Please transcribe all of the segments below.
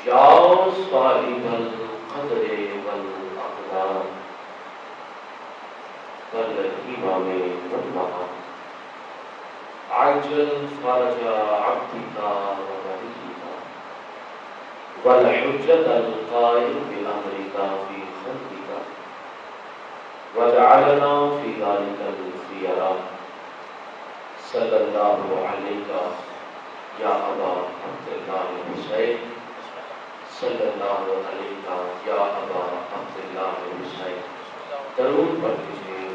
یا صاحب القدر والاقدار والامام والمقام عجل فرج عبدك ونبيك والحجة القائم بأمرك في خلقك وجعلنا في ذلك الخيار صلى الله عليك يا أبا عبد الله الحسين صلی اللہ علیہ یا ابا عبد اللہ حسین درود پڑھ لیجیے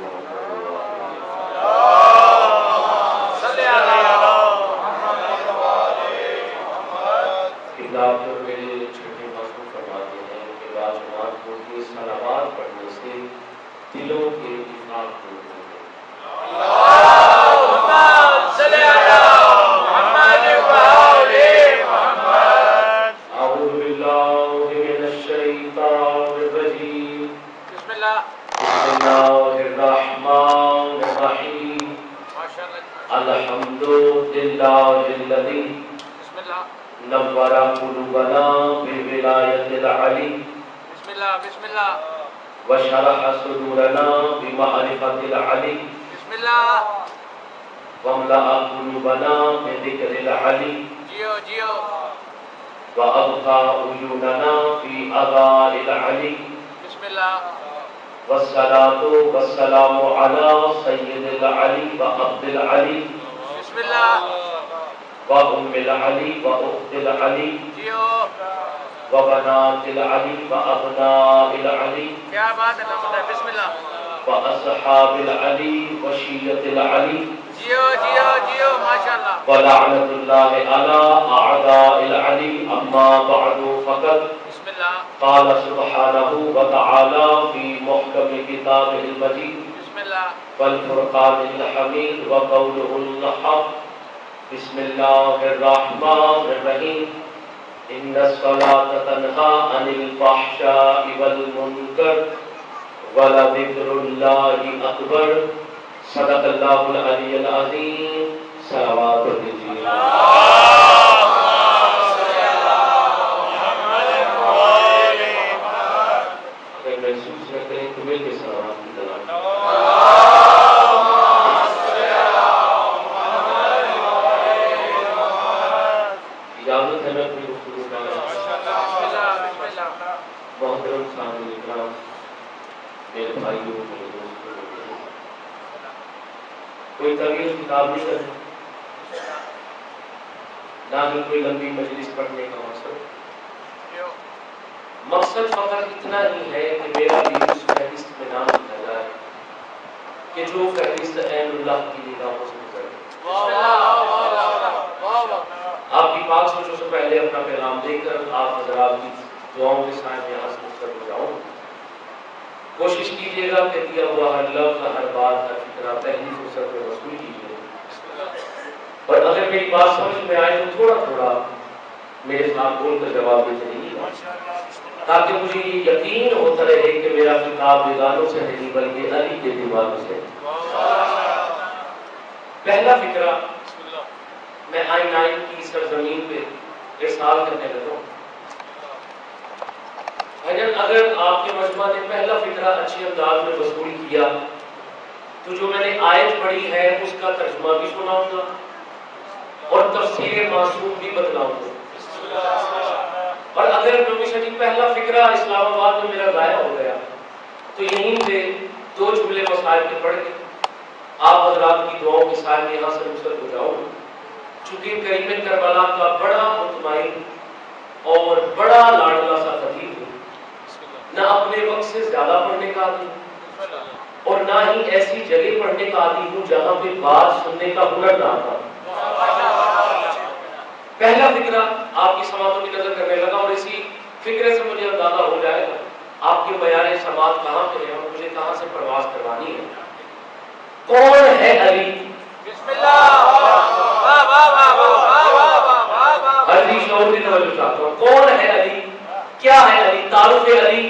کتاب جو میرے چھٹے مضمون فرماتے ہیں کہ باجماعت کو یہ صلوات پڑھنے سے دلوں کے نفاق دور ہوتے ہیں الحمد لله الذي نور قلوبنا بولایت العلی بسم الله وشرح صدورنا بمعرفة العلی واملأ قلوبنا بذكر العلی جیو وأبقى عيوننا في أضاء العلی بسم الله والصلاة والسلام على سيد العلی وعبد العلی بسم الله وأم العلی وأخت العلی جیو وبنات العلی وأبناء العلی کیا بات ہے بسم الله وأصحاب العلی وشیعة العلی جیو ماشاءاللہ ولعنة الله على أعداء العلی اما بعد فقط بسم الله قال سبحانه وتعالى في محكم كتابه المجيد بسم الله والفرقان الحميد وقوله الحق بسم الله الرحمن الرحيم إن الصلاة تنهى عن الفحشاء والمنكر ولذكر الله أكبر صدق الله العلي العظيم صلوات الرجيم محسوس کرتے ہیں تو مل کے سلامات کی تلاش اجازت ہے میں اپنی گفتگو کا محترم سامعین اکرام میرے بھائیوں میرے دوستوں کوئی طویل کتاب نہیں کرنا نہ ہی کوئی لمبی مجلس پڑھنے کا مقصد فقط اتنا ہی ہے کہ میرا بھی اس فہرست میں نام لکھا جائے کہ جو فہرست عین اللہ کی نگاہوں سے گزرے آپ کی پاک سوچوں سے پہلے اپنا پیغام دے کر آپ حضرات کی دعاؤں کے سائے میں یہاں سے مستقبل ہو جاؤں کوشش کیجیے گا کہ دیا ہوا ہر لفظ ہر بات ہر فکرہ پہلی فرصت میں وصول کیجیے اور اگر میری بات سمجھ میں آئے تو تھوڑا تھوڑا میرے ساتھ بول کر جواب دیتے رہیے تاکہ مجھے یہ یقین ہوتا رہے کہ میرا خطاب بیگانوں سے نہیں بلکہ علی کے دیوانوں سے پہلا فکرہ میں I-9 کی سرزمین پہ ارسال کرنے لگا ہوں اگر آپ کے مجمع نے پہلا فکرہ اچھے انداز میں وصول کیا تو جو میں نے آیت پڑھی ہے اس کا ترجمہ بھی سناؤں گا اور تفسیر معصوم بھی بتلاؤں گا اور اگر نبی شریف پہلا فکرہ اسلام آباد میں میرا ضائع ہو گیا تو یہیں پہ دو جملے مسائل کے پڑھ کے آپ حضرات کی دعاؤں کے سائے میں یہاں سے رخصت ہو جاؤں چونکہ کریم کربلا کا بڑا مطمئن اور بڑا لاڈلا سا خطیب ہوں نہ اپنے وقت سے زیادہ پڑھنے کا عادی اور نہ ہی ایسی جگہ پڑھنے کا عادی ہوں جہاں پہ بات سننے کا ہنر نہ آتا پہلا فکرہ آپ کی سماعتوں کی نظر کرنے لگا اور اسی فکرے سے مجھے اندازہ ہو جائے گا آپ کے معیار سماعت کہاں پہ ہے اور مجھے کہاں سے پرواز کروانی ہے کون ہے علی بسم اللہ علی شعور کی توجہ چاہتا ہوں کون ہے علی کیا ہے علی تعارف علی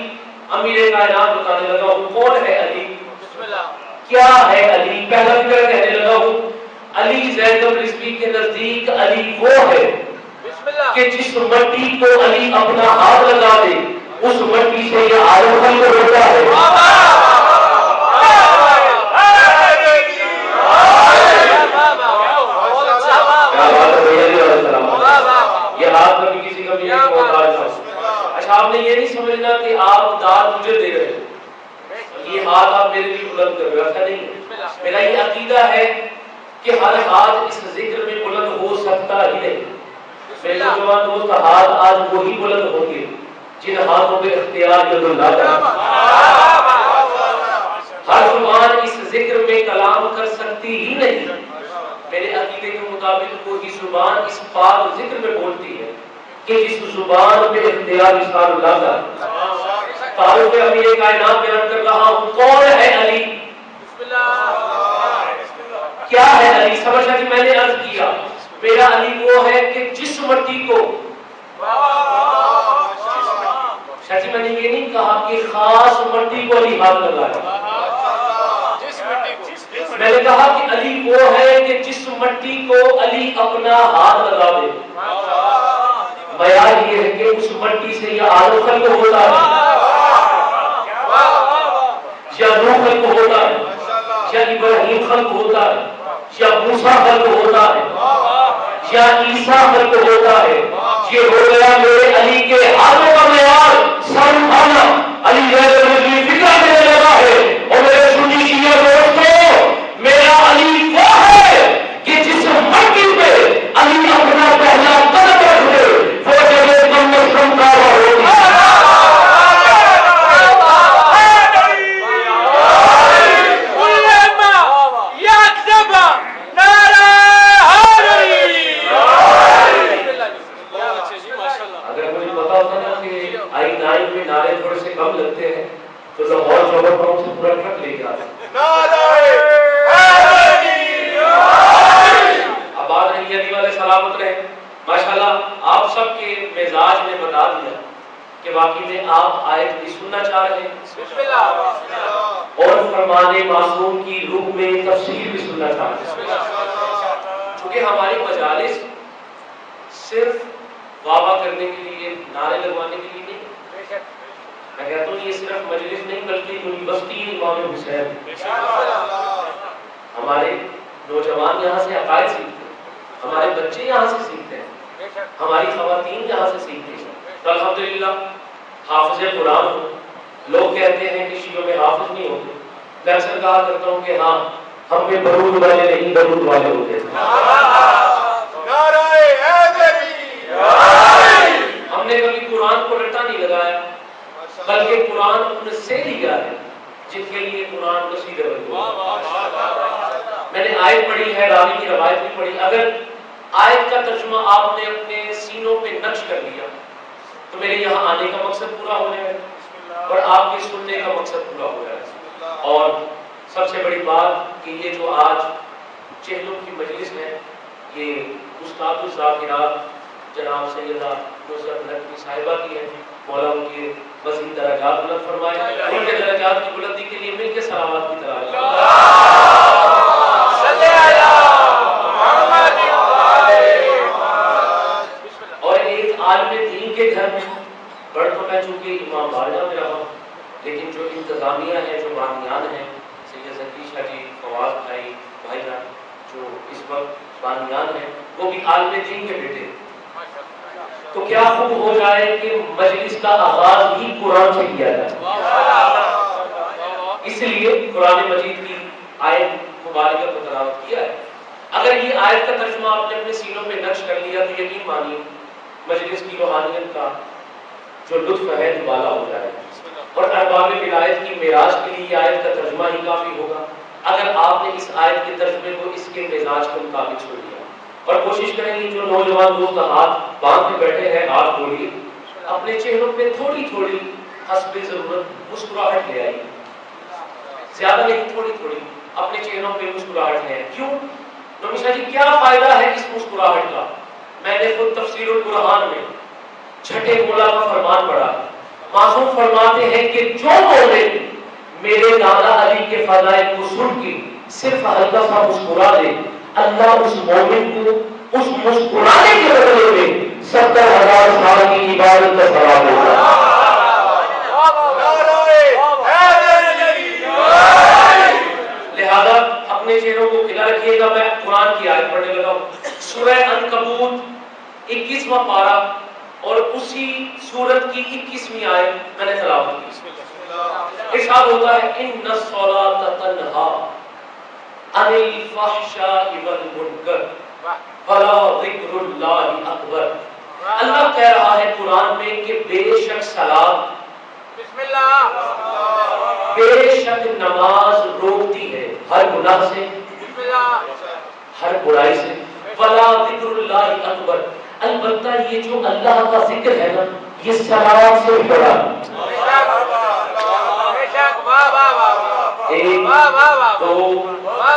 امیر کائنات بتانے لگا ہوں کون ہے علی بسم اللہ کیا ہے علی؟ پہلا فکر کہنے لگا ہوں، علی زینب رضوی کے نزدیک علی وہ ہے کہ جس مٹی کو علی اپنا ہاتھ لگا دے اس مٹی سے یہ عالم خلق ہوتا ہے۔ یہ ہاتھ کبھی کسی کا بھی نہیں محتاج تھا۔ اچھا آپ نے یہ نہیں سمجھنا کہ آپ داد مجھے دے رہے ہیں، یہ ہاتھ آپ میرے لیے بلند کر رہے، ایسا نہیں ہے۔ میرا یہ عقیدہ ہے کہ ہر ہاتھ اس ذکر میں بلند ہو سکتا ہی نہیں۔ میرے نوجوان دوست ہاتھ آج وہی بلند ہوں گے جن ہاتھوں پہ اختیار جو اللہ کا۔ ہر زبان اس ذکر میں کلام کر سکتی ہی نہیں۔ میرے عقیدے کے مطابق وہی زبان اس پاک ذکر میں بولتی ہے کہ جس زبان پہ اختیار رسال اللہ کا۔ تعارف امیر کائنات بیان کر رہا ہوں، کون ہے علی؟ کیا ہے علی؟ سمجھا کہ میں نے عرض کیا میرا علی وہ ہے کہ جس مٹی کو، شاید میں نے یہ نہیں کہا کہ خاص مٹی کو علی ہاتھ لگایا، میں نے کہا کہ علی وہ ہے کہ جس مٹی کو علی اپنا ہاتھ لگا دے۔ بیان یہ ہے کہ اس مٹی سے یا آدم خلق ہوتا ہے یا نوح خلق ہوتا ہے یا ابراہیم خلق ہوتا ہے یا موسیٰ خلق ہوتا ہے یا عیسیٰ خلق ہوتا ہے۔ یہ ہو گیا میرے علی کے ہاتھوں کا معیار۔ سر اٹھانا علی رضی فکر دینے لگا ہے۔ اور میرے سنی شیعہ دوستوں، میرا علی وہ ہے کہ جس مٹی پہ علی اپنا پہلا قدم رکھے وہ جگہ کم از کم کعبہ ہوگی۔ اگر مجھے پتا ہوتا نا کہ I9 میں نعرے تھوڑے سے کم لگتے ہیں تو لاہور چوبر ٹاؤن سے پورا ٹرک لے کے آتے ہیں۔ آباد رہی علی والے سلامت رہے۔ ماشاءاللہ آپ سب کے مزاج نے بتا دیا کہ واقعی میں آپ آیت بھی سننا چاہ رہے ہیں اور فرمان معصوم کی روح میں تفسیر بھی سننا چاہ رہے ہیں۔ چونکہ ہماری مجالس صرف وعدہ کرنے کے لیے، نعرے لگوانے کے لیے نہیں، میں کہتا ہوں یہ صرف مجلس نہیں بلکہ یونیورسٹی امام حسین۔ ہمارے نوجوان یہاں سے عقائد سیکھتے ہیں، ہمارے بچے یہاں سے سیکھتے ہیں، ہماری خواتین یہاں سے سیکھتے ہیں۔ تو الحمدللہ حافظ قرآن ہوں۔ لوگ کہتے ہیں کہ شیعوں میں حافظ نہیں ہوتے، میں اکثر کہا کرتا ہوں کہ ہاں ہم میں برود والے نہیں درود والے ہوتے ہیں۔ ہم نے کبھی قرآن کو رٹا نہیں لگایا بلکہ قرآن ان سے لیا ہے جن کے لیے قرآن قصیدہ ہوا۔ میں نے آیت پڑھی ہے، راوی کی روایت بھی پڑھی۔ اگر آیت کا ترجمہ آپ نے اپنے سینوں پہ نقش کر لیا تو میرے یہاں آنے کا مقصد پورا ہو جائے گا اور آپ کے سننے کا مقصد پورا ہو جائے گا۔ اور سب سے بڑی بات کہ یہ جو آج چہلوں کی مجلس ہے یہ استاد الذاکرات جناب سیدہ نصرت نقوی صاحبہ کی ہے۔ مولا ان کے مزید درجات بلند فرمائے۔ ان کے درجات کی بلندی کے لیے مل کے صلوات کی تلاش اور ایک عالم دین کے گھر میں بڑھ تو میں چونکہ امام بارجہ میں رہا لیکن جو انتظامیہ ہے، جو بانیان ہیں، سید ذکی شاہ جی، فواز بھائی جان جو اس وقت بانیان ہیں، وہ بھی عالم دین کے بیٹے ہیں۔ تو کیا خوب ہو جائے کہ مجلس کا آغاز ہی قرآن سے کیا جائے۔ اس لیے قرآن مجید کی آیت مبارکہ کو تلاوت کیا ہے۔ اگر یہ آیت کا ترجمہ آپ نے اپنے سینوں پہ نقش کر لیا تو یقین مانیے مجلس کی روحانیت کا جو لطف ہے دوبالا ہو جائے گا اور ارباب ولایت کی معراج کے لیے یہ آیت کا ترجمہ ہی کافی ہوگا اگر آپ نے اس آیت کے ترجمے کو اس کے مزاج کے مطابق سن لیا۔ اور کوشش کریں گے جو نوجوان دوست ہاتھ باندھ کے بیٹھے ہیں ہاتھ کھولیے، اپنے چہروں پہ تھوڑی تھوڑی حسب ضرورت مسکراہٹ لے آئیے، زیادہ نہیں تھوڑی تھوڑی اپنے چہروں پہ مسکراہٹ ہے۔ کیوں نومیشہ جی کیا فائدہ ہے اس مسکراہٹ کا؟ میں نے خود تفسیر القرآن میں چھٹے مولا کا فرمان پڑھا، معصوم فرماتے ہیں کہ جو بولے میرے دادا علی کے فضائل کو سن کے صرف ہلکا سا مسکرا دے، اللہ اس مومن کو اس مسکرانے کے بدلے میں 70,000 سال کی عبادت کا ثواب ہوگا۔ لہذا اپنے چہروں کو کھلا رکھیے گا۔ میں قرآن کی آیت پڑھنے لگا ہوں، سورہ عنکبوت 21واں پارہ اور اسی سورت کی 21ویں آیت میں نے تلاوت کی۔ ارشاد ہوتا ہے ان الصلاۃ تنہا عن الفحشاء والمنکر ولا ذکر اللہ اکبر۔ اللہ کہہ رہا ہے قرآن میں کہ بے شک صلاۃ، بسم اللہ، بے شک نماز روکتی ہے ہر گناہ سے، بسم اللہ، ہر برائی سے، ولا ذکر اللہ اکبر، البتہ یہ جو اللہ کا ذکر ہے نا یہ صلاۃ سے بھی بڑا ہے۔ ایک دو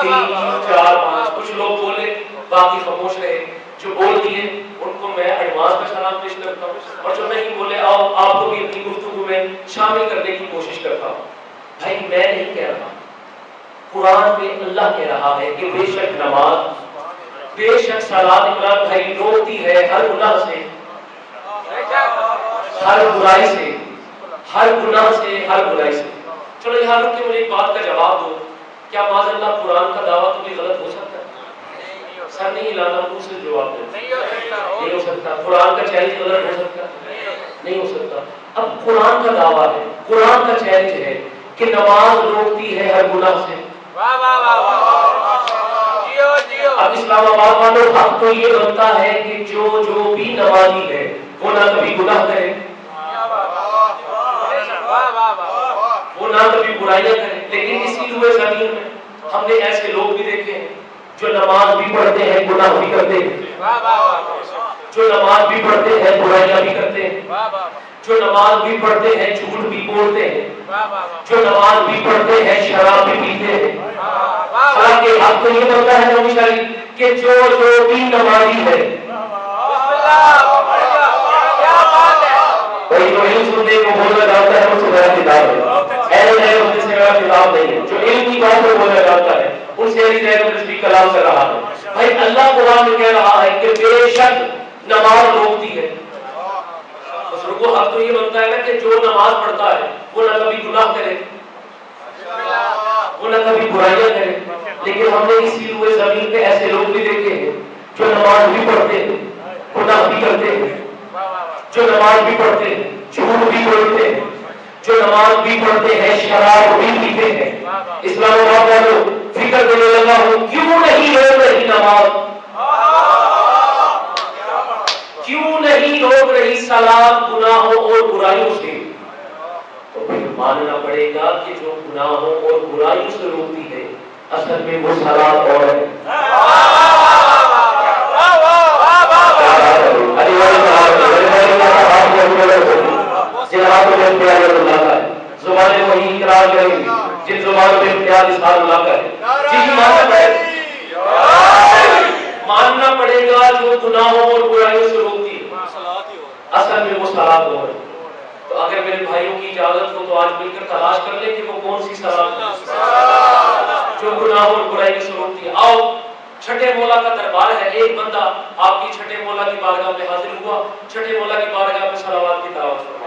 تین چار پانچ، کچھ لوگ بولے باقی خاموش رہے، جو بول دیے ان کو میں ایڈوانس میں سلام پیش کرتا ہوں، اور جو نہیں بولے آپ کو بھی اپنی گفتگو میں شامل کرنے کی کوشش کرتا ہوں۔ بھائی میں نہیں کہہ رہا، قرآن میں اللہ کہہ رہا ہے کہ بے شک نماز، بے شک صلاۃ عمران بھائی روکتی ہے ہر گناہ سے، ہر برائی سے، ہر گناہ سے، ہر برائی سے۔ چلو یہاں رک کے مجھے ایک بات کا جواب دو، کیا معاذ اللہ قرآن کا دعویٰ کبھی غلط ہو سکتا ہے؟ سر نہیں ہلانا، منہ سے جواب دیں۔ نہیں ہو سکتا۔ قرآن کا چیلنج غلط ہو سکتا ہے؟ نہیں ہو سکتا۔ اب قرآن کا دعویٰ ہے، قرآن کا چیلنج ہے کہ نماز روکتی ہے ہر گناہ سے۔ اب اسلام آباد والوں حق تو یہ بنتا ہے کہ جو بھی نمازی ہے وہ نہ کبھی گناہ کرے، وہ نہ کبھی برائیاں کرے، لیکن اسی روئے زمین میں ہم نے ایسے لوگ بھی دیکھے ہیں جو نماز بھی پڑھتے ہیں گناہ بھی کرتے ہیں، جو نماز بھی پڑھتے ہیں برائیاں بھی کرتے ہیں، جو نماز بھی پڑھتے ہیں جھوٹ بھی بولتے ہیں، جو نماز بھی پڑھتے ہیں شراب بھی پیتے ہیں۔ حالانکہ حق تو یہ بنتا ہے نبی شریف کہ جو بھی نمازی ہے، کوئی جو علم سننے کو بولنا جانتا ہے اس سے میرا کتاب ہے، علم ہے اس سے میرا کتاب نہیں ہے، جو علم کی بات کو بولنا جانتا ہے ان سے علی زید الرشدی کلام کر رہا ہے۔ بھائی اللہ قرآن میں کہہ رہا ہے کہ بے شک نماز روکتی ہے، بس رکو حق تو یہ بنتا ہے نا کہ جو نماز پڑھتا ہے وہ نہ کبھی گناہ کرے، وہ نہ کبھی برائیاں کرے، لیکن ہم نے اسی روئے زمین پہ ایسے لوگ بھی دیکھے ہیں جو نماز بھی پڑھتے ہیں گناہ بھی کرتے ہیں، جو نماز بھی پڑھتے ہیں جھوٹ بھی بولتے ہیں، جو نماز بھی پڑھتے ہیں شراب بھی پیتے ہیں۔ اسلام آباد والوں فکر دینے لگا ہوں کیوں نہیں روک رہی نماز، کیوں نہیں روک رہی صلاۃ گناہوں اور برائیوں سے؟ تو پھر ماننا پڑے گا کہ جو گناہوں اور برائیوں سے روکتی ہے اصل میں وہ صلاۃ اور ہے۔ زبان وہی اقرار کریں گی جن زبان پہ امتیاز اظہار اللہ کا ہے۔ ماننا پڑے گا جو گناہوں اور برائیوں سے روکتی ہے اصل میں وہ صلاۃ اور ہے۔ تو اگر میرے بھائیوں کی اجازت ہو تو آج مل کر تلاش کر لیں کہ وہ کون سی صلاۃ ہے جو گناہوں اور برائیوں سے روکتی ہے۔ آؤ چھٹے مولا کا دربار ہے، ایک بندہ آپ کی چھٹے مولا کی بارگاہ میں حاضر ہوا، چھٹے مولا کی بارگاہ میں صلوات کی تلاوت فرمایا۔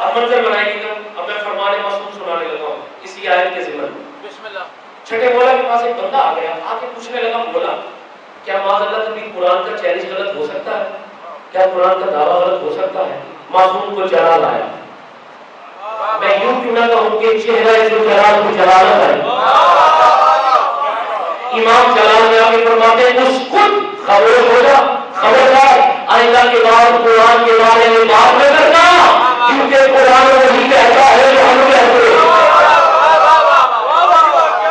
اب منظر بنائیے گا، اب میں فرمان معصوم سنانے لگا ہوں اسی آیت کے ضمن میں۔ چھٹے مولا کے پاس ایک بندہ آ گیا، آ کے پوچھنے لگا، بولا کیا معاذ اللہ کبھی قرآن کا چیلنج غلط ہو سکتا ہے؟ کیا قرآن کا دعویٰ غلط ہو سکتا ہے؟ معصوم کو جلال آیا، میں یوں کیوں نہ کہوں کہ چہرہ جو جلال کو جلالت ہے۔ امام جلال میں آگے فرماتے ہیں اسکت، خاموش ہو جا، خبردار آئندہ کے بعد قرآن کے بارے میں بات نہ کرنا، کیونکہ قرآن وہی کہتا ہے جو ہم کہتے ہیں۔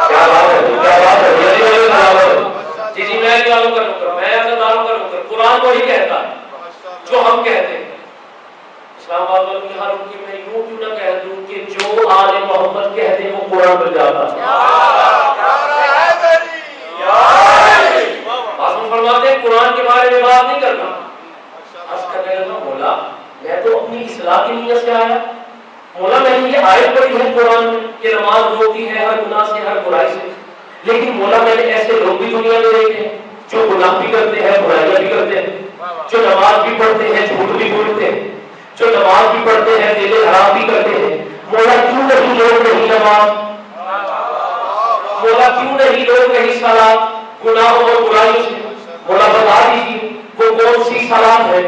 کیا بات ہے، کیا بات ہے، جی جی میں والوں کا نوکر، میں عزاداروں کا نوکر، قرآن وہی کہتا ہے جو ہم کہتے ہیں۔ اسلام آباد والوں کے ہر ان کی میں یوں کیوں نہ کہہ دوں کہ جو آل محمد کہتے ہیں وہ قرآن پر جاتا ہے۔ معصوم فرماتے ہیں قرآن کے بارے میں بات نہیں کرنا۔ عرض کرنے لگا مولا اصلاح کی نیت سے آیا؟ مولا میں نے یہ آیت پڑھی ہے قرآن میں کہ نماز روکتی ہے ہر گناہ سے، ہر برائی سے، لیکن مولا میں نے ایسے لوگ بھی دنیا میں دیکھے ہیں جو گناہ بھی کرتے ہیں، برائیاں بھی کرتے ہیں، جو نماز بھی پڑھتے ہیں، جھوٹ بھی بولتے ہیں، جو نماز بھی پڑھتے ہیں، دل حرام بھی کرتے ہیں۔ مولا کیوں نہیں لوگ نہیں نماز، مولا کیوں نہیں لوگ نہیں صلاۃ گناہوں اور برائیوں سے؟ مولا بتا دیجیے وہ کون سی صلاۃ ہے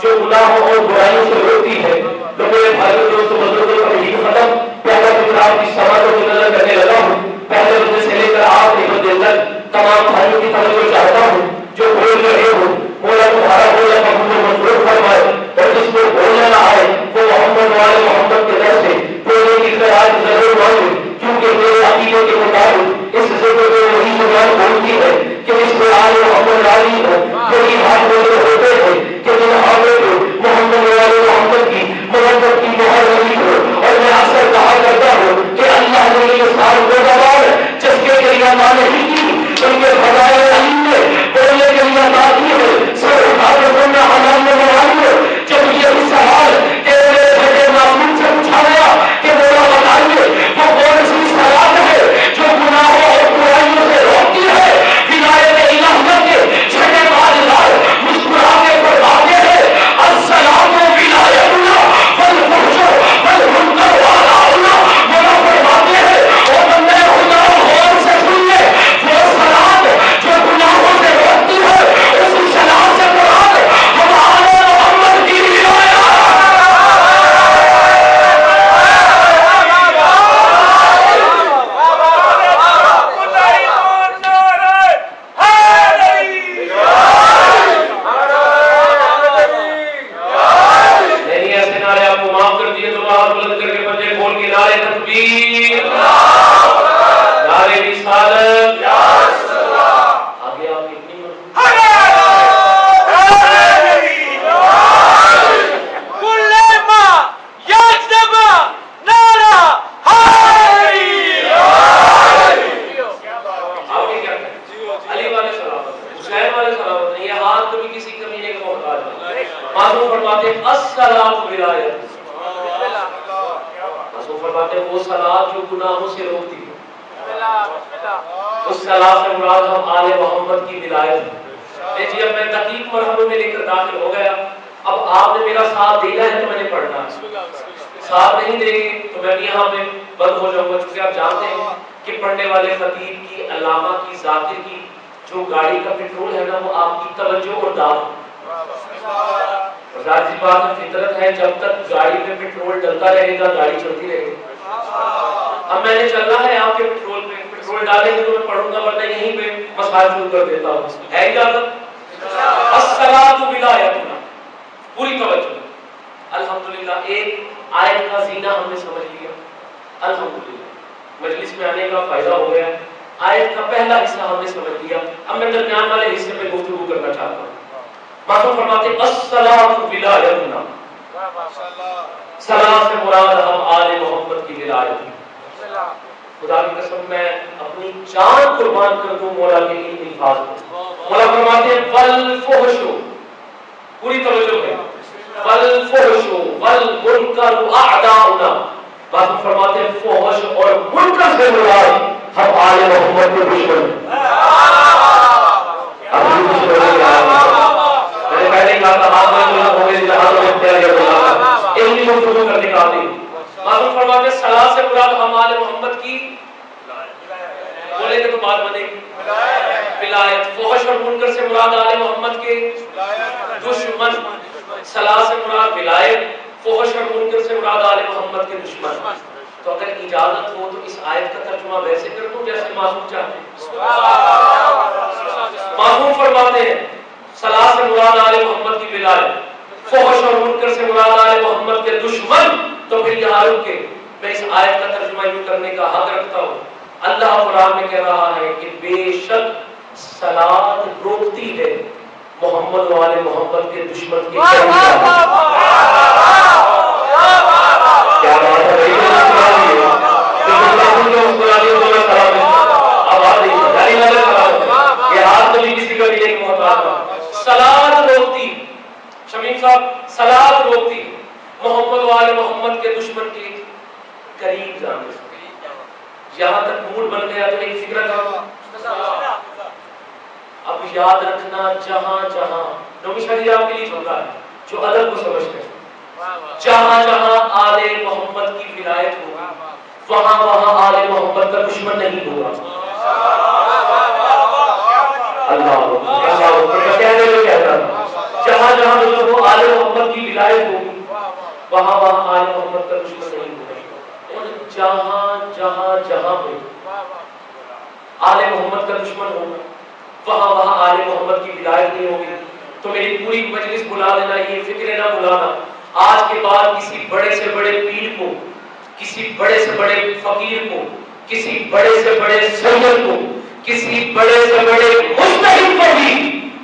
جو گناہوں اور برائیوں سے روکتی ہے؟ تو میرے بھائیوں دوستوں بزرگوں کا یہی ختم پہلا کتاب کی سمجھ کو نظر کرنے لگا ہوں، پہلے بندے سے لے کر آخری بندے تک تمام بھائیوں کی توجہ چاہتا ہوں جو بول رہے ہو مولا تمہارا بولا قبول و منظور فرمائے، اور جس کو بولنا نہ آئے وہ محمد والے محمد کے در سے بولنے کی خیال ضرور مانگے، کیونکہ میرے عقیدے کے مطابق اس ذکر میں وہی زبان بولتی ہے کہ اس میں آل محمد راضی ہو، یہی بات بولے ہوتے ہیں کہ جن آگے کو محمد والے محمد کی محبت کی مہر لگی ہو۔ اور میں اکثر کہا کرتا ہوں کہ اللہ نے یہ سال کو زبان جس کے لیے نہیں کی ان کے فضائل علم میں بولنے کے لیے باقی ہے سب حفاظتوں میں حلال میں بنائی ہے۔ جب یہ سوال تیرے بھیجے معصوم سے پوچھا گیا کہ مولا بتائیے وہ کون سی صلاۃ ہے جو گناہوں اور برائیوں سے روکتی ہے؟ ولایت الہیہ کے چھٹے تاجدار مسکرا کے فرماتے ہیں السلام ولایتنا والفحش والمنکر وعلاؤنا۔ مولا فرماتے ہیں او بندے خدا غور سے سن لے، وہ صلاۃ جو گناہوں سے روکتی ہے اسی صلاۃ سے مراد ہمارے محمد کی ولایت۔ نہیں ایسے نعرے آپ کو معاف کر دیے تو ہاتھ بلند کر کے پنجے کھول کے نعرے تکبیر، نعرے رسالت، آگے آپ کتنی علی والے سلامت، حسین والے سلامت نہیں، یہ ہاتھ کبھی کسی کمینے کا محتاج نہیں۔ معصوم فرماتے ہیں الصلاۃ ولایت، معصوم فرماتے ہیں وہ صلاۃ جو گناہوں سے روکتی ہے، اس صلاۃ سے مراد ہم آل محمد کی ولایت ہے۔ جی اب میں دقیق مرحلوں میں لے کر داخل ہو گیا، اب آپ نے میرا ساتھ دینا ہے تو میں نے پڑھنا ہے، ساتھ نہیں دیں گے تو میں بھی یہاں پہ بند ہو جاؤں گا، چونکہ آپ جانتے ہیں کہ پڑھنے والے خطیب کی، علامہ کی، ذاکر کی جو گاڑی کا پیٹرول ہے نا وہ آپ کی توجہ اور دعوت، ظاہر سی بات ہے فطرت ہے جب تک گاڑی پہ پیٹرول ڈلتا رہے گا گاڑی چلتی رہے گی۔ اب میں نے چلنا ہے آپ کے پیٹرول پہ، پیٹرول ڈالیں گے تو میں پڑھوں گا، ورنہ یہیں پہ مسائل شروع کر دیتا ہوں۔ ہے اجازت؟ الصلاۃ ولایتنا، پوری توجہ۔ الحمدللہ ایک آیت کا زینہ ہم نے سمجھ لیا، الحمدللہ مجلس میں آنے کا فائدہ ہو گیا، آیت کا پہلا حصہ ہم نے سمجھ لیا۔ اب میں درمیان والے حصے پہ گفتگو کرنا چاہتا ہوں۔ معصوم فرماتے ہیں الصلاۃ ولایتنا، صلاۃ سے مراد ہم آل محمد کی ولایت۔ خدا کی قسم میں اپنی جان قربان کر دوں مولا کے ان الفاظ کو۔ مولا فرماتے ہیں والفحش، پوری توجہ ہے، والفحش والمنکر اعداؤنا، معصوم فرماتے ہیں فحش اور منکر سے مراد ہم آل محمد کے دشمن ہیں۔ ابھی دشمن میں نے پہلے کہا تھا ہاتھ میں جو ہو گئے جہاں میں اختیار کرنا علمی گفتگو کرنے کا عادی۔ معصوم فرماتے ہیں صلاۃ سے مراد ہم آل محمد کی بولے گے تو بات بنے گی ولایت، فحش اور منکر سے مراد آل محمد کے دشمن، صلاۃ سے مراد ولایت، فحش اور منکر سے مراد آل محمد کے دشمن۔ تو اگر اجازت ہو تو اس آیت کا ترجمہ ویسے کر دوں جیسے معصوم چاہتے ہیں۔ معصوم فرماتے ہیں صلاۃ سے مراد آل محمد کی ولایت، فحش اور منکر سے مراد آل محمد کے دشمن۔ تو پھر یہاں رک کے میں اس آیت کا ترجمہ یوں کرنے کا حق رکھتا ہوں۔ اللہ قرآن میں کہہ رہا ہے کہ بے شک صلاۃ روکتی ہے محمد والے محمد کے دشمن کی۔ کیا بات ہے، یہ ہاتھ کبھی کسی کا بھی ایک محتاج۔ صلاۃ روکتی، شمیم صاحب صلاۃ روکتی محمد و آل محمد کے دشمن کے قریب جانے سے یہاں تک موڈ بن گیا تو ایک فکر کرو. اب یاد رکھنا جہاں جہاں نومی شادی آپ کے لیے چھوڑا ہے جو ادب کو سمجھتے ہیں, جہاں جہاں آل محمد کی ولایت ہوگی وہاں وہاں آل محمد کا دشمن نہیں ہوگا. جہاں جہاں جو آل محمد کی ولایت ہوگی وہاں وہاں آل محمد کا دشمن نہیں ہوگا. اور جہاں جہاں جہاں پہ آل محمد کا دشمن ہوگا وہاں وہاں آل محمد کی ولایت نہیں ہوگی. تو میری پوری مجلس بلا دینا, یہ فکر نہ بلانا, آج کے بعد کسی بڑے سے بڑے پیر کو, کسی بڑے سے بڑے فقیر کو, کسی بڑے سے بڑے سید کو, کسی بڑے سے بڑے مجتہد کو بھی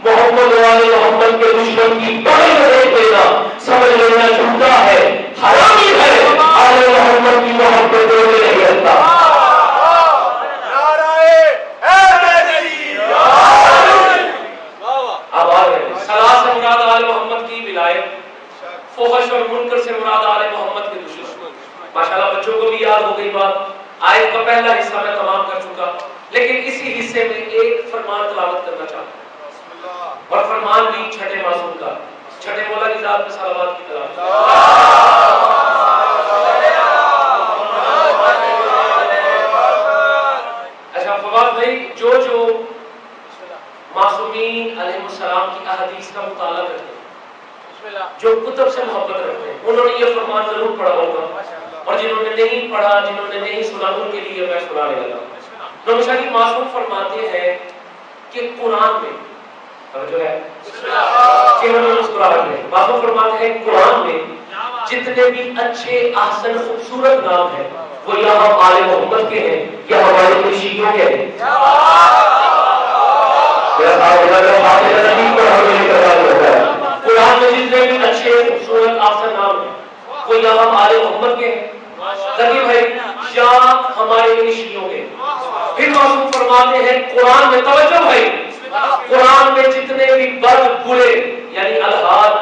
محمد والے محمد کے دشمن کی بڑی ریٹ دینا سمجھ لینا جھوٹا ہے, حرامی ہے. آل محمد کی محبت کو نہیں رہتا. اب آ گئے صلاح سے مراد آل محمد کی ولایت, فحش اور منکر سے مراد آل محمد کے دشمن. ماشاءاللہ بچوں کو بھی یاد ہو گئی بات. آیت کا پہلا حصہ میں تمام کر چکا, لیکن اسی حصے میں ایک فرمان تلاوت کرنا چاہتا ہوں, اور فرمان بھی چھٹے معصوم کا, چھٹے مولا کی ذات میں صلوات کی تلاوت. اچھا فواد بھائی, جو معصومین علیہ السلام کی احادیث کا مطالعہ کرتے ہیں, جو کتب سے محبت رکھتے ہیں, انہوں نے یہ فرمان ضرور پڑھا ہوگا, اور جنہوں نے نہیں پڑھا, جنہوں نے نہیں سنا, ان کے لیے میں سنانے لگا. نبی شریف معصوم فرماتے ہیں کہ قرآن میں جو ہے معصوم فرماتے ہیں قرآن میں جتنے بھی اچھے احسن خوبصورت نام ہیں وہ یا ہم آل محمد کے ہیں یا ہمارے شیعوں کے ہیں. قرآن میں جتنے بھی اچھے خوبصورت احسن نام ہیں وہ یا ہم آل محمد کے ہیں ذکی بھائی یا ہمارے شیعوں کے. پھر معصوم فرماتے ہیں قرآن میں, توجہ بھائی, قرآن میں جتنے بھی بد برے یعنی الحاد,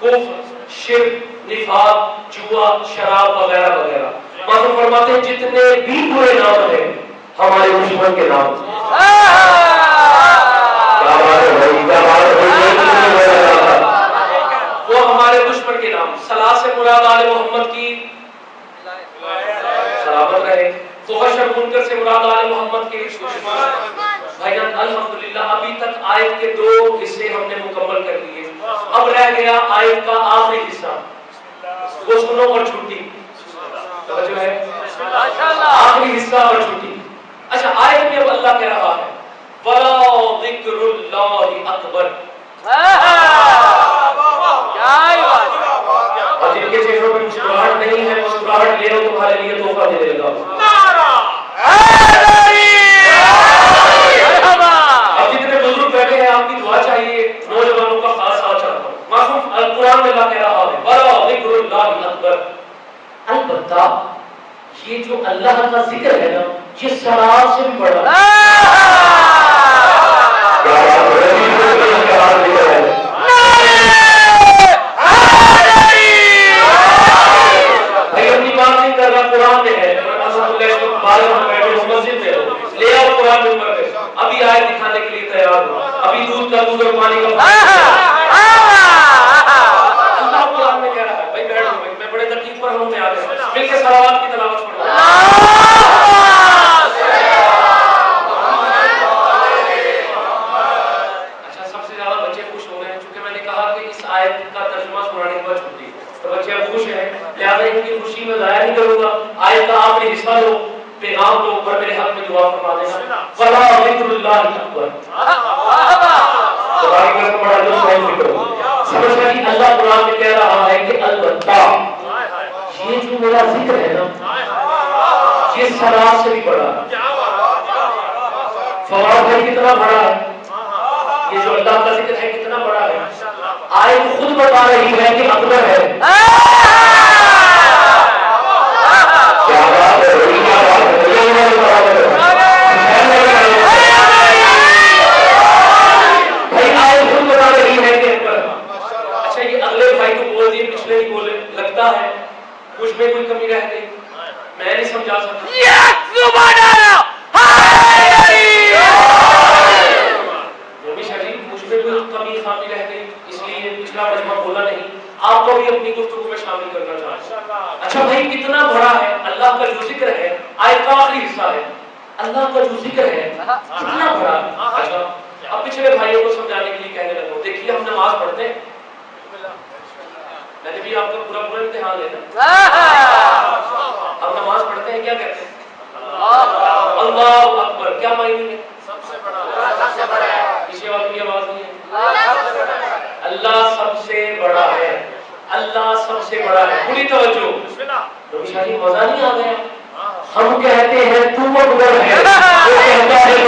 کفر, شرک, نفاق, جوا, شراب وغیرہ وغیرہ, معصوم فرماتے ہیں جتنے بھی برے نام ہیں ہمارے دشمن کے نام. وہ ہمارے دشمن کے نام. صلاح سے مراد آل محمد کی سلامت رہے, فحش اور منکر سے مراد آل محمد کے. بھائیان الحمدللہ ابھی تک آیت کے 2 حصے ہم نے مکمل کر لیے. اب رہ گیا آیت کا آخری حصہ, وہ سنو اور چھٹی. توجہ ہے, آخری حصہ اور چھٹی. اچھا آیت میں اب اللہ کہہ رہا ہے وَلَا ذِكْرُ اللَّهِ أَكْبَرُ. اور جن کے چہروں پہ مسکراہٹ نہیں ہے, مسکراہٹ لے لو, تمہارے لیے تحفہ دے دے گا. اب جتنے بزرگ بیٹھے ہیں آپ کی دعا چاہیے, نوجوانوں کا خاص ساتھ چاہتا ہوں. معصوم القرآن میں اللہ کہہ رہا ہے وَلَا ذِكْرُ اللَّهِ أَكْبَرُ. البتہ یہ جو اللہ کا ذکر ہے نا یہ سراب سے بھی بڑا ہے. قرآن میں ہے, مسجد میں لے آؤ قرآن نمبر پہ, ابھی آئے دکھانے کے لیے تیار ہو, ابھی دودھ کا دودھ اور پانی کا اللہ قرآن میں کہہ رہا ہے. بھائی بیٹھو بھائی, میں بڑے تکلیف پر ہوں, میں آ گیا مل کے صلوات کی تلاوت پڑھو. اچھا سب سے زیادہ بچے خوش ہو رہے ہیں, چونکہ میں نے کہا کہ اس آیت کا ترجمہ سنانے کے بعد چھٹی, تو بچے خوش ہیں, لہٰذا ان کی خوشی میں ضائع نہیں کروں گا. آیت کا آخری حصہ لو, پیغام دو, پر میرے حق میں دعا فرما دینا. وَلَا ذِكْرُ اللَّهِ أَكْبَرُ. سمجھ گئی, اللہ قرآن میں کہہ رہا ہے کہ البتہ یہ جو میرا ذکر ہے نا یہ سراب سے بھی بڑا ہے. فواد ہے کتنا بڑا ہے, یہ جو اللہ کا ذکر ہے کتنا بڑا ہے. آیت خود بتا رہی ہے کہ اکبر ہے. اچھا یہ اگلے بھائی کو بول دیے, پچھلے ہی بولے, لگتا ہے میں کوئی کمی رہ گئی میں نہیں سمجھا سکتا. نبی شریف مجھ میں کوئی کمی خامی رہ گئی اس لیے پچھلا مجمع بولا نہیں. آپ کو بھی اپنی گفتگو میں شامل کرنا چاہتا ہوں. اچھا بھائی کتنا بڑا ہے اللہ کا جو ذکر ہے آیت کا آخری حصہ ہے اللہ کا جو ذکر ہے کتنا بڑا ہے. اچھا اب پچھلے بھائیوں کو سمجھانے کے لیے کہنے لگا ہوں دیکھیے ہم نماز پڑھتے ہیں میں نے بھی آپ کا پورا پورا امتحان لینا. ہم نماز پڑھتے ہیں کیا کہتے ہیں اللہ اکبر کیا معنی ہے سب سے بڑا ہے. کسی والوں کی آواز نہیں ہے. اللہ سب سے بڑا ہے اللہ سب سے بڑا ہے. پوری توجہ نبی شاہ جی مزہ نہیں آ گیا. ہم کہتے ہیں تو اکبر ہے وہ کہتا ہے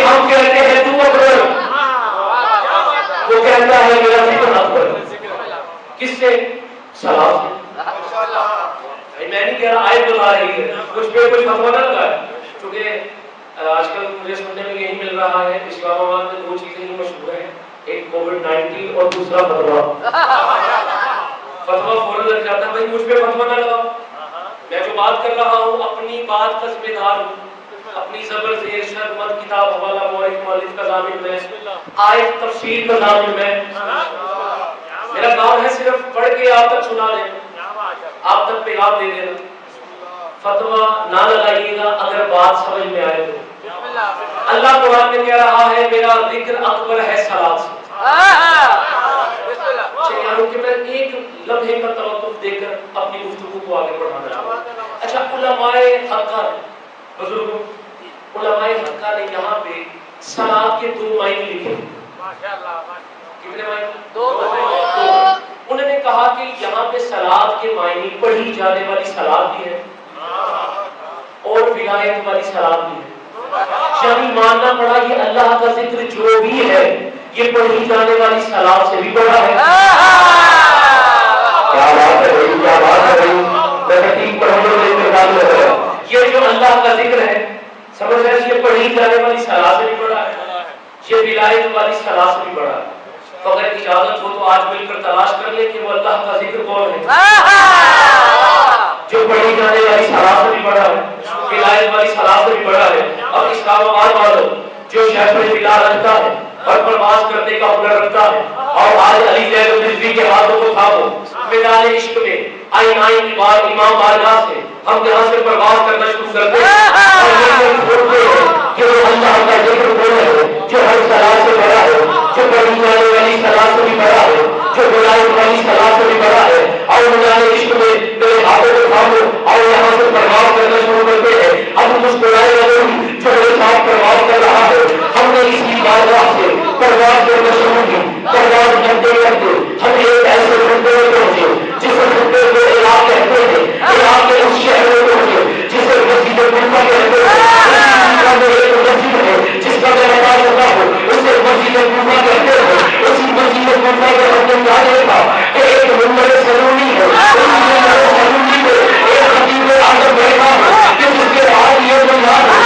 ہم کہتے ہیں تو اکبر وہ کہتا ہے میرا ذکر اکبر. کس سے سلام سے. میں نہیں کہہ رہا آیت بتا رہی ہے کچھ پہ کچھ فتویٰ نہ لگا ہے کیونکہ آج کل مجھے سننے میں یہی مل رہا ہے اسلام آباد میں دو چیزیں ہی مشہور ہیں ایک کووڈ-19 اور دوسرا فتویٰ. فتویٰ فوراً لگ جاتا ہے بھائی مجھ پہ فتویٰ نہ لگاؤ. میں جو بات کر رہا ہوں اپنی بات کا ذمہ دار ہوں. اپنی زبر زیر شرط مت کتاب حوالہ مورخ مؤلف کا ضامن میں آیت تفسیر کا ضامن میں. میرا کام ہے صرف پڑھ کے آپ تک سنا دینا آپ تک پیغام دے دینا. فتویٰ نہ لگائیے گا اگر بات سمجھ میں آئے تو. اللہ قرآن میں کہہ رہا ہے میرا ذکر اکبر ہے صلاۃ سے. کہ میں ایک لمحے کا توقف دے کر اپنی گفتگو کو آگے بڑھانا چاہتا ہوں. اچھا علماء حقہ نے بزرگوں علماء حقہ نے یہاں پہ صلاۃ کے دو معنی لکھے. کتنے معنی؟ دو. انہوں نے کہا کہ یہاں پہ صلاۃ کے معنی پڑھی جانے والی صلاۃ بھی ہے اور ولایت والی صلاۃ بھی ہے. یعنی ماننا پڑا کہ اللہ کا ذکر جو بھی ہے یہ پڑھی جانے والی صلاۃ سے بھی بڑا ہے. کیا بات ہے بھائی کیا بات ہے بھائی یہ جو اللہ کا ذکر ہے سمجھ رہے یہ پڑھی جانے والی صلاۃ سے بھی بڑا ہے یہ ولایت والی صلاۃ سے بھی بڑا ہے. تو اگر اجازت ہو تو آج مل کر تلاش کر لیں کہ وہ اللہ کا ذکر کون ہے جو پڑھی جانے والی صلاۃ سے بھی بڑا ہے ولایت والی صلاۃ سے بھی بڑا ہے. اور اسلام آباد والوں جو شہر بلال رکھتا ہے اور پرواز کرنے کا ہنر رکھتا ہے اور آج علی زید الرضوی کے ہاتھوں کو تھامو میدان عشق میں آئین آئین بار امام بارگاہ سے ہم یہاں سے پرواز کرنا شروع کرتے ہیں اور یہ بولتے ہیں کہ وہ اللہ کا ذکر کون ہے جو ہر صلاۃ سے بڑا ہے جو پڑھی جانے والی صلاۃ سے بھی بڑا ہے جو ولایت والی صلاۃ سے بھی بڑا ہے. اور میدان عشق میں میرے ہاتھوں کو تھامو اور یہاں سے پرواز کرنا شروع کرتے ہیں. اب مسکرائے والے جو میرے ساتھ پرواز کر رہا ہے ہم نے اسی بارگاہ سے پرواز کرنا شروع کی. پرواز کرتے کرتے ہم ایک ایسے خطے میں پہنچے جس خطے کو عراق کہتے ہیں. عراق کے اس شہر میں پہنچے جسے مسجد القبا کہتے ہیں. ایک مسجد ہے جس کا میں نماز پڑھتا ہوں اسے مسجد القبا کہتے ہیں. اسی مسجد القبا کے اندر جانے کا کہ ایک منبر سلونی ہے اس منبر سلونی میں ایک خطیب اعظم بیٹھا ہے کہ جس کے بعد یہ بنیاد ہے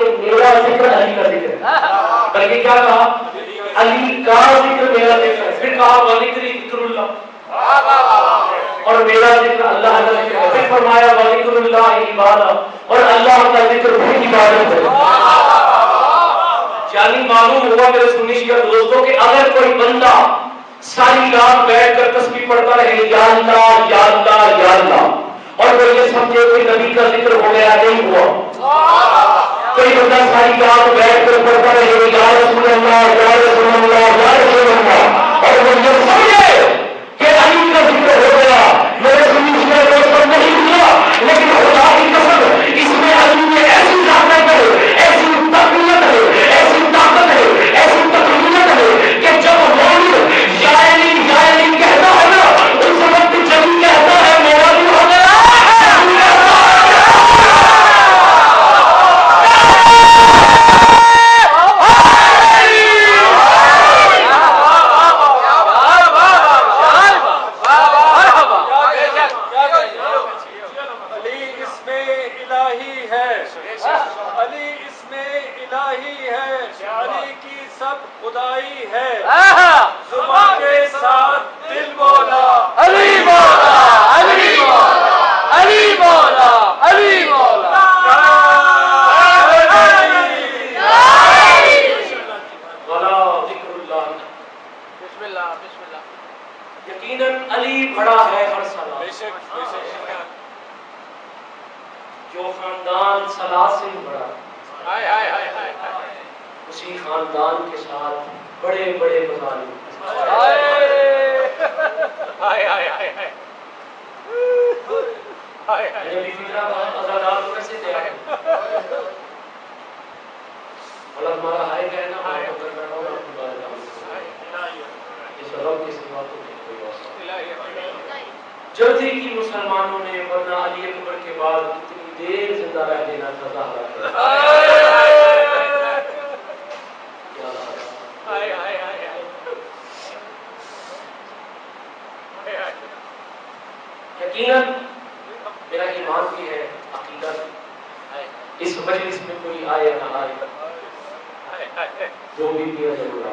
کہ میرا ذکر علی کا ذکر ہے، بلکہ کیا کہا علی کا ذکر میرا ذکر ہے، پھر کہا وذکری ذکر اللہ، اور میرا ذکر اللہ کا ذکر ہے، پھر فرمایا وذکر اللہ عبادت، اور اللہ کا ذکر بھی عبادت ہے۔ یعنی معلوم ہوا میرے سنی شیعہ دوستوں کہ اگر کوئی بندہ ساری رات بیٹھ کر تسبیح پڑھتا رہے یا اللہ یا اللہ یا اللہ، اور وہ یہ سمجھے کہ نبی کا ذکر ہو گیا نہیں ہوا، کوئی بندہ ساری رات بیٹھ کر پڑھتا رہے یا رسول اللہ یا رسول اللہ یا رسول اللہ، اور وہ یہ سمجھے کہ علی کا ذکر ہو گیا، میرے سنی شیعہ دوستوں نہیں ہوا، لیکن خدا کی قسم اس میں علی میں ایسی طاقت ہے، ایسی تقویت ہے، ایسی طاقت ہے، ایسی تقویت ہے کہ جب مولد یا علی کہتا ہے نا اس وقت جبھی کہتا ہے میرا بھی ہو گیا۔ خدائی ہے زبان کے ساتھ دل مولا علی مولا علی مولا علی مولا علی مولا۔ بسم اللہ بسم اللہ۔ یقیناً علی بڑا ہے ہر سلاسل، جو خاندان سلاسل بڑا اسی خاندان کے ساتھ بڑے بڑے مظالم، نبی فکرہ آزادار کو کیسے دیا ہے؟ اللہ ہمارا ہائے کہنا ہائے اگر کرنا ہوگا اپنی بات کرنا اس رب کے سوا تو کوئی واسطہ۔ جلدی کی مسلمانوں نے ورنہ علی اکبر کے بعد کتنی دیر زندہ رہ دینا تھا زہرا یقیناً میرا ایمان بھی ہے، عقیدہ اس مجلس میں کوئی آئے نہ آئے جو بھی کیا ضرور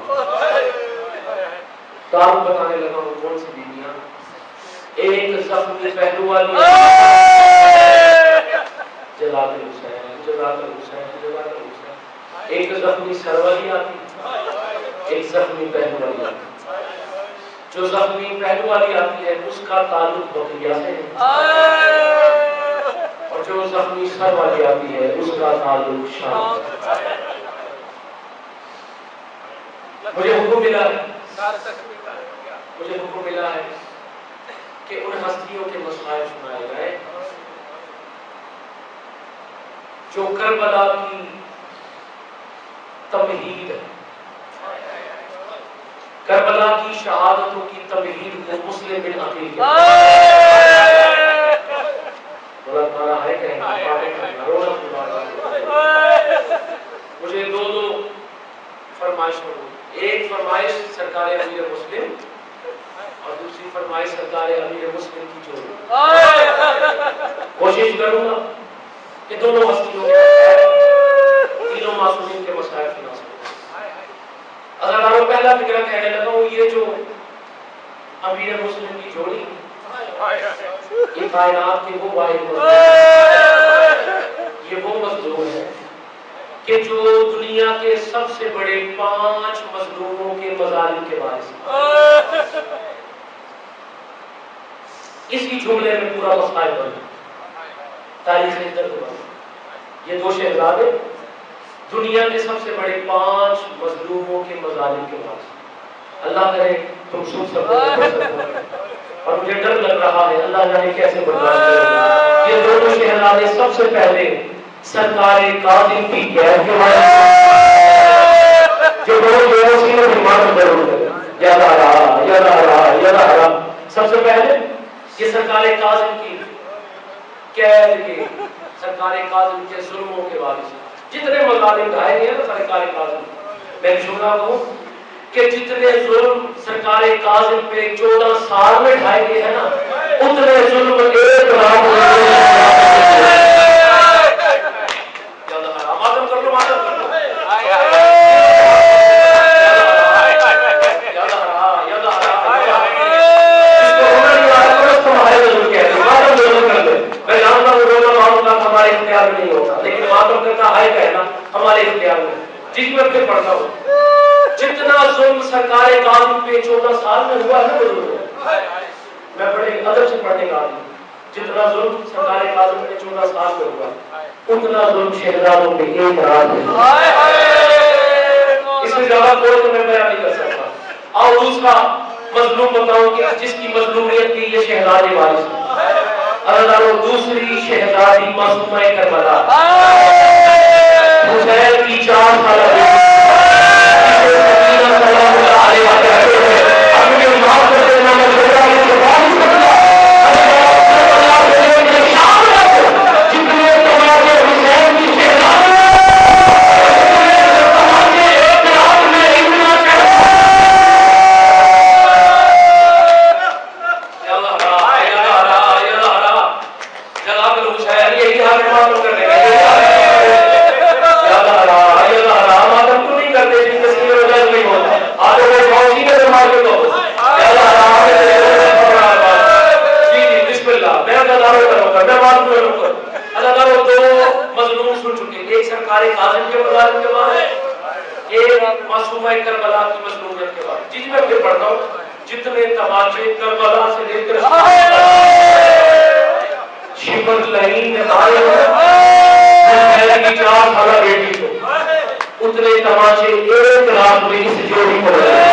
کام بتانے لگا ہوں کون سی بیویاں، ایک زخمی پہلو والی جلال الحسین جلال الحسین جلال الحسین، ایک زخمی سر والی آتی، ایک زخمی پہلو والی آتی۔ جو زخمی پہلو والی آتی ہے اس کا تعلق بقیہ سے ہے، اور جو زخمی سر والی آتی ہے اس کا تعلق شام سے۔ مجھے حکم ملا ہے کہ ان ہستیوں کے مسائل سنائے جائیں جو کربلا کی تمہید، کربلا کی شہادتوں کی تمہید کو مسلم بن عقیل کے مجھے دو فرمائش کروں، ایک فرمائش سرکار امیر مسلم اور دوسری فرمائش سرکار امیر مسلم کی جوڑی۔ کوشش کروں گا کہ دونوں ہستیوں کے تینوں معصومین کے مسائل کی ناصر اگر پہلا فکرہ کہنے لگا ہوں، یہ جو امیر مسلم کی جوڑی یہ کائنات کے وہ واحد یہ وہ مظلوم ہے کہ جو دنیا کے سب سے بڑے 5 مظلوموں کے مظالم کے باعث اسی جملے میں پورا مسائل بنا تاریخ درد بنا۔ یہ 2 شہزادے دنیا کے سب سے بڑے 5 مظلوموں کے مظالم کے باعث، اللہ کرے تم سن سکو اور مجھے ڈر لگ رہا ہے اللہ جانے کیسے برداشت کرے۔ یہ دونوں شہزادے سب سے پہلے سرکار کاظم کی قید کے بعد جو دونوں سینوں کی مانگ ضرور ہے یا سب سے پہلے یہ سرکار کاظم کی قید کے، سرکار کاظم کے ظلموں کے باعث جتنے مظالم ڈھائے گئے نا سرکار کاظم، میں جملہ ہوں کہ جتنے ظلم سرکار کاظم پہ 14 سال میں ڈھائے گئے ہیں نا اتنے ظلم ایک رات میں اختیار میں نہیں ہوتا، لیکن ماں باپ کہتا ہے کہنا ہمارے اختیار میں، جس میں پھر پڑھتا ہوں جتنا ظلم سرکار کاظم پہ 14 سال میں ہوا ہے نا بزرگوں، میں بڑے ادب سے پڑھنے کا آدمی، جتنا ظلم سرکار کاظم پہ 14 سال میں ہوا اتنا ظلم شہزادوں پہ ایک رات میں، اس سے زیادہ کوئی تو میں بیان نہیں کر سکتا۔ اور دوسرا مظلوم بتاؤں کہ جس کی مظلومیت کی یہ شہزادے وارث ہیں، اللہ دوسری شہزادی معصومہ کربلا حسین کی 4 سالہ بیٹی جتنے تماچے کربلا سے لے کر شبر لہین میں آئے حسین کی 4 سالہ بیٹی کو اتنے تماچے ایک رات میں اس جوڑی کو لگے۔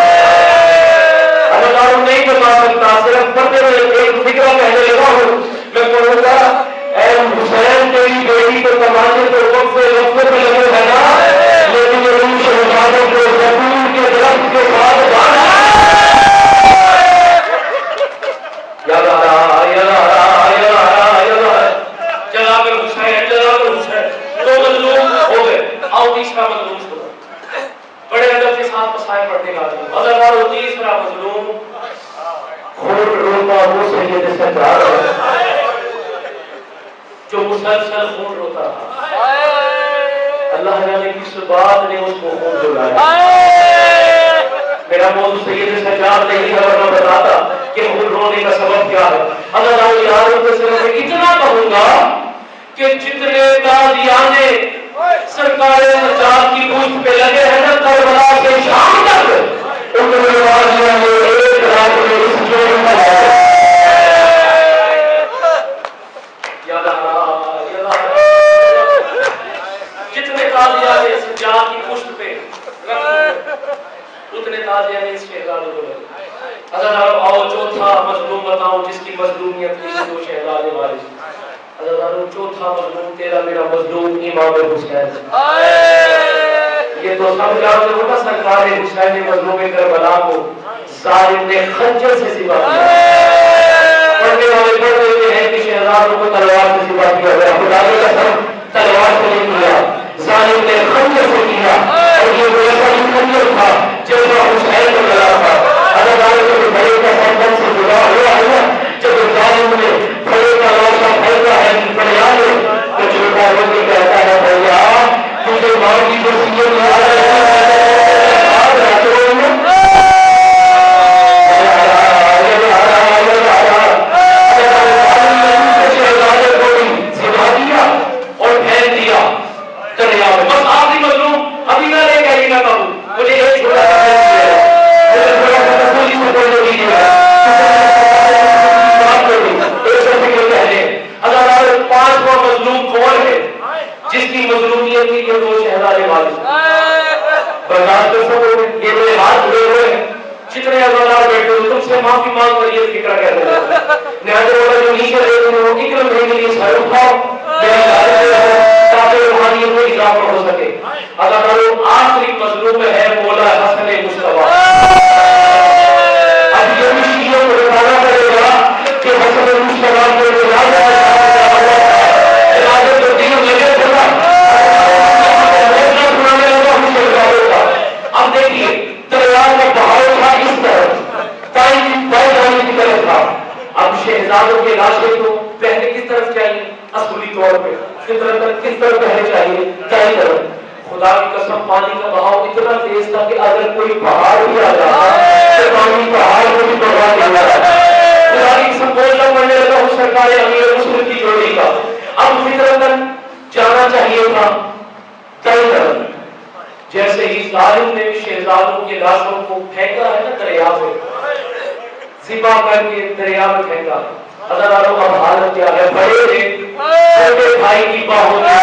اللہ نہیں بتا سکتا، صرف پردے میں ایک فکرہ کہنے لگا ہوں، میں پڑھوں گا اے حسین تیری بیٹی کو تماچے تو وقفے وقفے میں لگے ہے نا، لیکن یہ ان شہزادوں کو زبور کے درخت کے بعد باندھا تیسرا مظلوم سنا، بڑے ادب کے ساتھ مسائل پڑھنے کا آدمی، اور تیسرا مظلوم خون روتا وہ سید سجاد جو مسلسل خون روتا رہا، اللہ جانے کس بات نے اس کو خون رلایا۔ میرا موضوع سید سجاد نہیں ہے اور میں بتاتا کہ خون رونے کا سبب کیا ہے۔ اللہ یاروں کے صرف میں اتنا کہوں گا کہ جتنے قاضیانے سرکار سجاد کی پوچھ پہ لگے ہیں نا کربلا سے شام تک، ان میں قاضیوں نے ایک رات میں اس جوڑ میں جتنے قاضیانے سجاد کی پشت پہ اتنے قاضیانے اس شہزادے کو لگے۔ اگر آؤ چوتھا مظلوم بتاؤں جس کی مظلومیت کی جو شہزادے وارث، چوتھا مظلوم تیرا میرا مظلوم امام حسین۔ یہ تو سب جانتے ہو نا، سرکار حسین مظلوم کربلا کو ظالم نے خنجر سے ذبح کیا۔ پڑھنے والے پڑھ رہے ہیں کہ شہزادوں کو تلوار سے ذبح کیا گیا، خدا کی قسم تلوار سے نہیں کیا، ظالم نے خنجر سے کیا، اور یہ ویسا ہی خنجر تھا جیسا حسین کو لگا تھا۔ اللہ تعالیٰ کے بھائی کا سرکن سے جدا ہوا ہے جب ظالم نے بھائی کا لوشا پھیلا ہے بڑھیانے تو چھوٹا روٹی کہتا ہے بھیا تجھے ماں کی وصیت یاد ہے اور پھینک دیا دریا میں۔ بس آخری مظلوم ابھی نہ لے کے نہ کہوں، مجھے ایک چھوٹا سا پانچواں مظلوم کون ہے جس کی مظلومیت کی یہ 2 شہزادے والد برداشت کر سکو، یہ میرے ہاتھ جڑے ہوئے ہیں، جتنے ازادار بیٹھے ہو تم سے معافی مانگ کر یہ فکر کہتے ہیں نہایت والا جو نیچے رہتے ہیں وہ اکرم رہنے کے لیے سر اٹھاؤ تاکہ روحانیت میں اضافہ ہو سکے۔ اگر آخری مظلوم ہے مولا حسن مصطفیٰ، اب یہ بھی چیزوں کو بتانا پڑے گا کہ حسن مصطفیٰ کو اب دیکھیے دریا کا بہاؤ تھا اس طرف، اب شہزادوں کے لاشیں کو پہلے کس طرف چاہیے؟ اصولی طور پہ کس طرف پہلے چاہیے؟ دائیں طرف۔ خدا کی قسم پانی کا بہاؤ اتنا تیز تھا کہ اگر کوئی پہاڑ بھی آ جاتا تو پانی پہاڑ کو بھی بڑھا دیا جاتا۔ خدا کی قسم بولنا پڑنے لگا اس سرکار امیر مسلم کی جوڑی کا۔ اب فطرتاً جہاں ظالم نے شہزادوں کے لاشوں کو پھینکا ہے نا دریا میں، ذبح کر کے دریا میں پھینکا. ہزاروں اب حالت کیا ہے، بڑے نے چھوٹے بھائی کی باہوں میں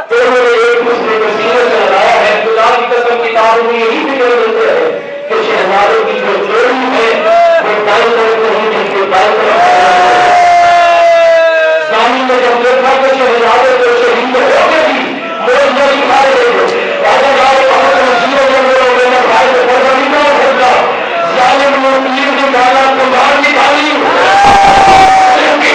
دونوں نے ایک دوسرے کو سینے سے لگایا ہے. خدا کی قسم کتابوں میں یہی ذکر ملتے ہیں کہ شہزادوں کی جو چوری ہے وہ دائیں طرف نہیں دیکھتے، بائیں طرف سامنے میں جب دیکھا کہ شہزادے کو شہید ہو گئے بھی موجودہ دکھائے گئے راجا بھائی بہت مسیحوں کے لوگوں نے بھائی کو بڑا نہیں ہوگا ظالم نے تیر نکالا کمار نکالی ان کی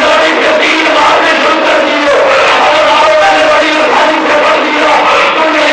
گاڑی سے تیر مارنے شروع کر دیے اور آپ میں نے بڑی آسانی سے پڑھ دیا تم نے